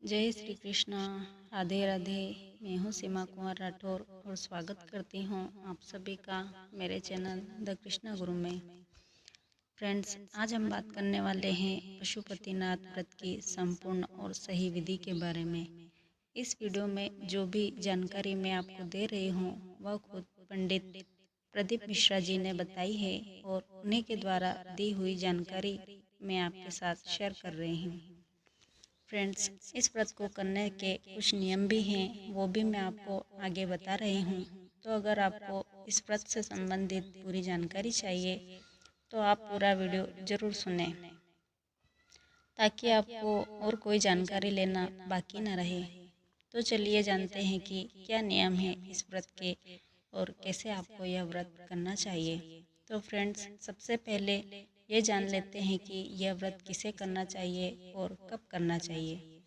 जय श्री कृष्णा। राधे राधे। मैं हूँ सीमा कुमार राठौर और स्वागत करती हूँ आप सभी का मेरे चैनल द कृष्णा गुरु में। फ्रेंड्स, आज हम बात करने वाले हैं पशुपतिनाथ व्रत की संपूर्ण और सही विधि के बारे में। इस वीडियो में जो भी जानकारी मैं आपको दे रही हूँ वह खुद पंडित प्रदीप मिश्रा जी ने बताई है और उन्हीं के द्वारा दी हुई जानकारी मैं आपके साथ शेयर कर रही हूँ। फ्रेंड्स, इस व्रत को करने के कुछ नियम भी हैं, वो भी मैं आपको आगे बता रही हूँ। तो अगर आपको इस व्रत से संबंधित पूरी जानकारी चाहिए तो आप पूरा वीडियो ज़रूर सुनें, ताकि आपको और कोई जानकारी लेना बाकी न रहे। तो चलिए जानते हैं कि क्या नियम है इस व्रत के और कैसे आपको यह व्रत करना चाहिए। तो फ्रेंड्स, सबसे पहले ये जान लेते हैं कि यह व्रत किसे करना चाहिए और कब करना चाहिए।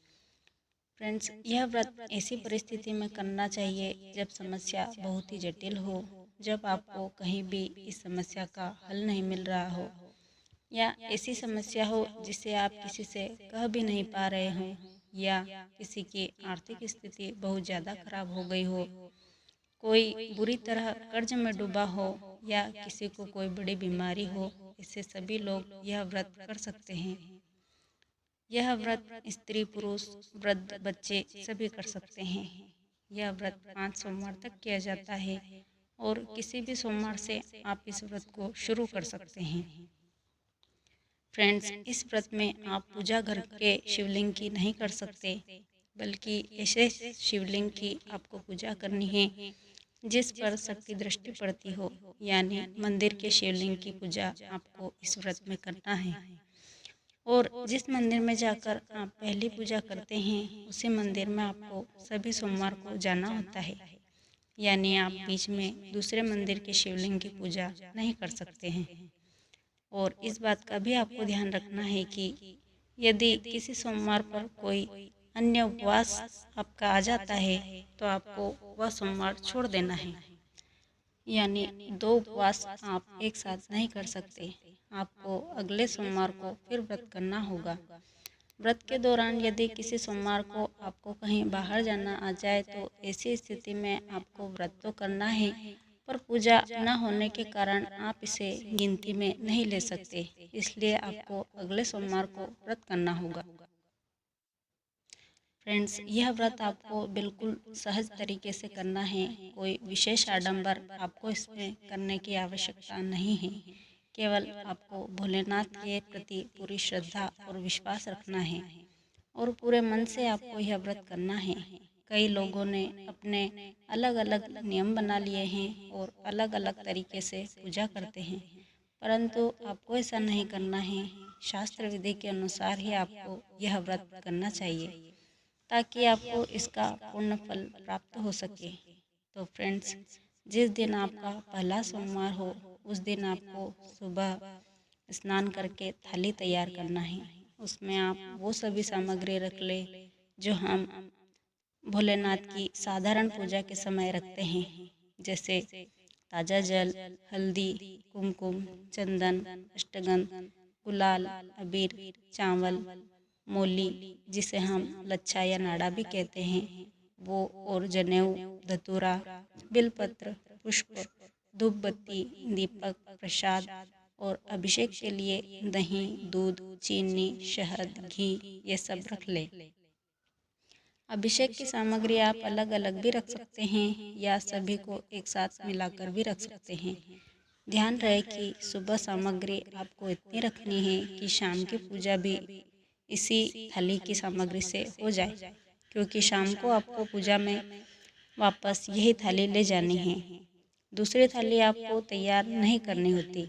फ्रेंड्स, यह व्रत ऐसी परिस्थिति में करना चाहिए जब समस्या बहुत ही जटिल हो, जब आपको कहीं भी इस समस्या का हल नहीं मिल रहा हो, या ऐसी समस्या हो जिसे आप किसी से कह भी नहीं पा रहे हो, या किसी की आर्थिक स्थिति बहुत ज़्यादा खराब हो गई हो, कोई बुरी तरह कर्ज में डूबा हो, या किसी को कोई बड़ी बीमारी हो। इससे सभी लोग यह व्रत कर सकते हैं। यह व्रत स्त्री पुरुष वृद्ध बच्चे सभी कर सकते हैं। यह व्रत 5 सोमवार तक किया जाता है और किसी भी सोमवार से आप इस व्रत को शुरू कर सकते हैं। फ्रेंड्स, इस व्रत में आप पूजा घर के शिवलिंग की नहीं कर सकते, बल्कि ऐसे शिवलिंग की आपको पूजा करनी है जिस पर सबकी दृष्टि पड़ती हो, यानी मंदिर के शिवलिंग की पूजा आपको इस व्रत में करना है। और जिस मंदिर में जाकर आप पहली पूजा करते हैं उसी मंदिर में आपको सभी सोमवार को जाना होता है, यानी आप बीच में दूसरे मंदिर के शिवलिंग की पूजा नहीं कर सकते हैं। और इस बात का भी आपको ध्यान रखना है कि यदि किसी सोमवार पर कोई अन्य उपवास आपका आ जाता है तो आपको वह सोमवार छोड़ देना है, यानी 2 उपवास आप एक साथ नहीं कर सकते। आपको अगले सोमवार को फिर व्रत करना होगा। व्रत के दौरान यदि किसी सोमवार को आपको कहीं बाहर जाना आ जाए तो ऐसी स्थिति में आपको व्रत तो करना है, पर पूजा न होने के कारण आप इसे गिनती में नहीं ले सकते। इसलिए आपको अगले सोमवार को व्रत करना होगा। फ्रेंड्स, यह व्रत आपको बिल्कुल सहज तरीके से करना है। कोई विशेष आडंबर आपको इसमें करने की आवश्यकता नहीं है। केवल आपको भोलेनाथ के प्रति पूरी श्रद्धा और विश्वास रखना है और पूरे मन से आपको यह व्रत करना है। कई लोगों ने अपने अलग अलग नियम बना लिए हैं और अलग अलग तरीके से पूजा करते हैं, परंतु आपको ऐसा नहीं करना है। शास्त्र विधि के अनुसार ही आपको यह व्रत करना चाहिए, ताकि आपको इसका पूर्ण फल प्राप्त हो सके। तो फ्रेंड्स, जिस दिन आपका पहला सोमवार हो उस दिन आपको सुबह स्नान करके थाली तैयार करना है। उसमें आप वो सभी सामग्री रख ले जो हम भोलेनाथ की साधारण पूजा के समय रखते हैं, जैसे ताज़ा जल, हल्दी, कुमकुम, चंदन, अष्टगंध, गुलाल, अबीर, चावल, मोली जिसे हम लच्छा या नाड़ा भी कहते हैं वो, और जनेऊ, धतूरा, बिलपत्र, पुष्प, धूप बत्ती, दीपक, प्रसाद और अभिषेक के लिए दही, दूध, चीनी, शहद, घी ये सब रख ले। अभिषेक की सामग्री आप अलग अलग भी रख सकते हैं या सभी को एक साथ मिलाकर भी रख सकते हैं। ध्यान रहे कि सुबह सामग्री आपको इतनी रखनी है कि शाम की पूजा भी इसी थाली की सामग्री से हो जाए, क्योंकि शाम को आपको पूजा में वापस यही थाली ले जानी है। दूसरी थाली आपको तैयार नहीं करनी होती।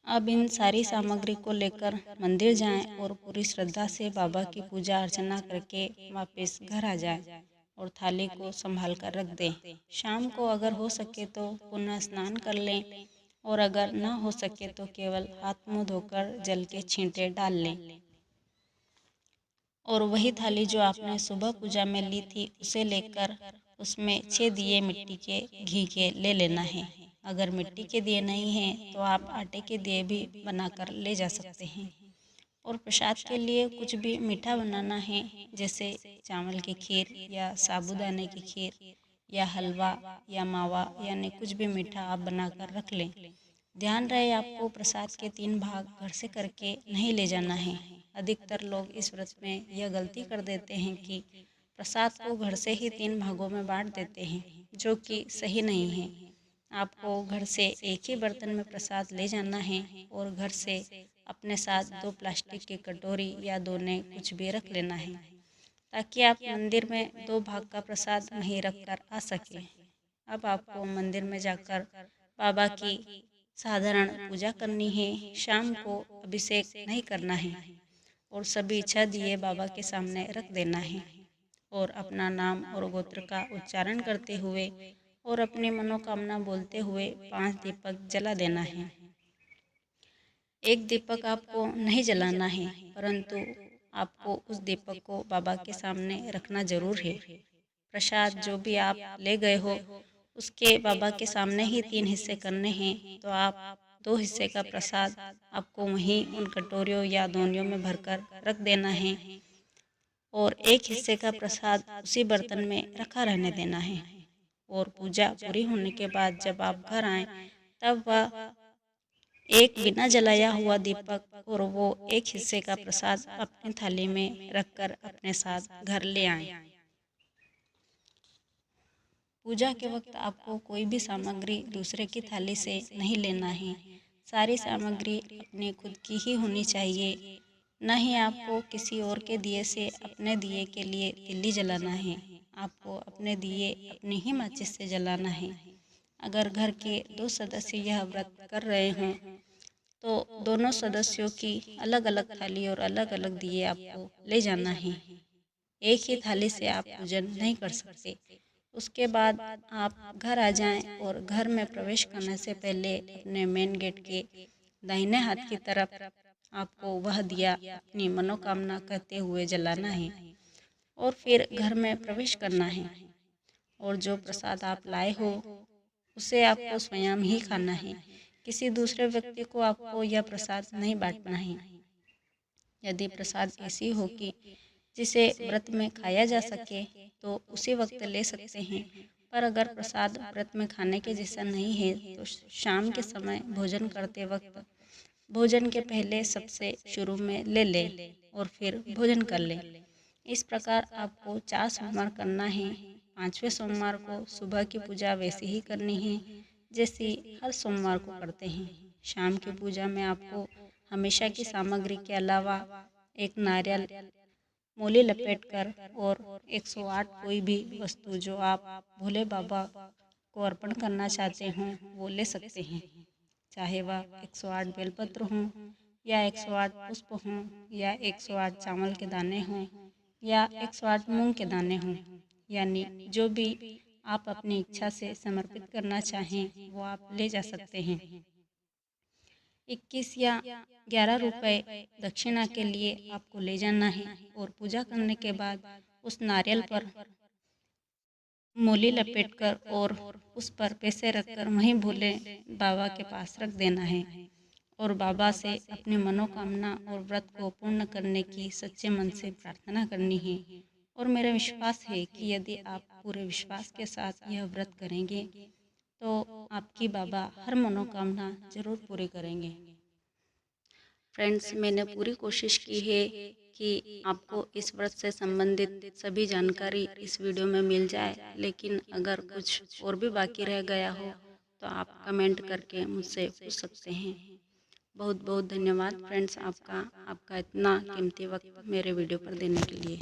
अब इन सारी सामग्री को लेकर मंदिर जाएं और पूरी श्रद्धा से बाबा की पूजा अर्चना करके वापस घर आ जाएं और थाली को संभाल कर रख दें। शाम को अगर हो सके तो पुनः स्नान कर लें, और अगर न हो सके तो केवल हाथ मुंह धोकर जल के छींटे डाल लें। और वही थाली जो आपने सुबह पूजा में ली थी उसे लेकर उसमें 6 दिए मिट्टी के घी के ले लेना है। अगर मिट्टी के दिए नहीं हैं तो आप आटे के दिए भी बनाकर ले जा सकते हैं। और प्रसाद के लिए कुछ भी मीठा बनाना है, जैसे चावल की खीर या साबूदाने की खीर या हलवा या मावा, यानी कुछ भी मीठा आप बनाकर रख लें। ध्यान रहे आपको प्रसाद के 3 भाग घर से करके नहीं ले जाना है। अधिकतर लोग इस व्रत में यह गलती कर देते हैं कि प्रसाद को घर से ही 3 भागों में बांट देते हैं, जो कि सही नहीं है। आपको घर से एक ही बर्तन में प्रसाद ले जाना है और घर से अपने साथ 2 प्लास्टिक की कटोरी या दोने कुछ भी रख लेना है, ताकि आप मंदिर में 2 भाग का प्रसाद नहीं रख कर आ सकें। अब आपको मंदिर में जाकर बाबा की साधारण पूजा करनी है। शाम को अभिषेक नहीं करना है और सभी इच्छा दिए बाबा के सामने रख देना है और अपना नाम और गोत्र का उच्चारण करते हुए और अपनी मनोकामना बोलते हुए 5 दीपक जला देना है। एक दीपक आपको नहीं जलाना है, परंतु आपको उस दीपक को बाबा के सामने रखना जरूर है। प्रसाद जो भी आप ले गए हो उसके बाबा के सामने ही 3 हिस्से करने हैं, तो आप 2 हिस्से का प्रसाद आपको वहीं उन कटोरियों या दोनियों में भरकर रख देना है और एक हिस्से का प्रसाद उसी बर्तन में रखा रहने देना है। और पूजा पूरी होने के बाद जब आप घर आएं, तब वह एक बिना जलाया हुआ दीपक और वो एक हिस्से का प्रसाद अपनी थाली में रखकर अपने साथ घर ले आएं। पूजा के वक्त आपको कोई भी सामग्री दूसरे की थाली से नहीं लेना है। सारी सामग्री अपनी खुद की ही होनी चाहिए। न ही आपको किसी और के दिए से अपने दिए के लिए तिल्ली जलाना है। आपको अपने दिए अपनी ही माचिस से जलाना है। अगर घर के 2 सदस्य यह व्रत कर रहे हों तो दोनों सदस्यों की अलग अलग थाली और अलग अलग दिए आपको ले जाना है। एक ही थाली से आप पूजन नहीं कर सकते। उसके बाद आप घर आ जाएं और घर में प्रवेश करने से पहले अपने मेन गेट के दाहिने हाथ की तरफ आपको वह दिया अपनी मनोकामना कहते हुए जलाना है और फिर घर में प्रवेश करना है। और जो प्रसाद आप लाए हो उसे आपको स्वयं ही खाना है। किसी दूसरे व्यक्ति को आपको यह प्रसाद नहीं बांटना है। यदि प्रसाद ऐसी हो कि जिसे व्रत में खाया जा सके तो उसी वक्त ले सकते हैं, पर अगर प्रसाद व्रत में खाने के जैसा नहीं है तो शाम के समय भोजन करते वक्त भोजन के पहले सबसे शुरू में ले लें और फिर भोजन कर लें। इस प्रकार आपको 4 सोमवार करना है। 5वें सोमवार को सुबह की पूजा वैसे ही करनी है जैसी हर सोमवार को करते हैं। शाम की पूजा में आपको हमेशा की सामग्री के अलावा एक नारियल मूली लपेटकर और 108 कोई भी वस्तु जो आप भोले बाबा को अर्पण करना चाहते हों वो ले सकते हैं। चाहे वह 108 बेलपत्र हों या 108 पुष्प हों या 108 चावल के दाने हों या 108 मूंग के दाने हों, यानी जो भी आप अपनी इच्छा से समर्पित करना चाहें वो आप ले जा सकते हैं। 21 या 11 रुपए दक्षिणा के लिए आपको ले जाना है और पूजा करने के बाद उस नारियल पर मूली लपेटकर और उस पर पैसे रखकर वहीं भोले बाबा के पास रख देना है और बाबा से अपनी मनोकामना और व्रत को पूर्ण करने की सच्चे मन से प्रार्थना करनी है। और मेरा विश्वास है कि यदि आप पूरे विश्वास के साथ यह व्रत करेंगे तो आपकी बाबा हर मनोकामना जरूर पूरी करेंगे। फ्रेंड्स, मैंने पूरी कोशिश की है कि आपको इस व्रत से संबंधित सभी जानकारी इस वीडियो में मिल जाए, लेकिन अगर कुछ और भी बाकी रह गया हो तो आप कमेंट करके मुझसे पूछ सकते हैं। बहुत बहुत धन्यवाद फ्रेंड्स आपका इतना कीमती वक्त मेरे वीडियो पर देने के लिए।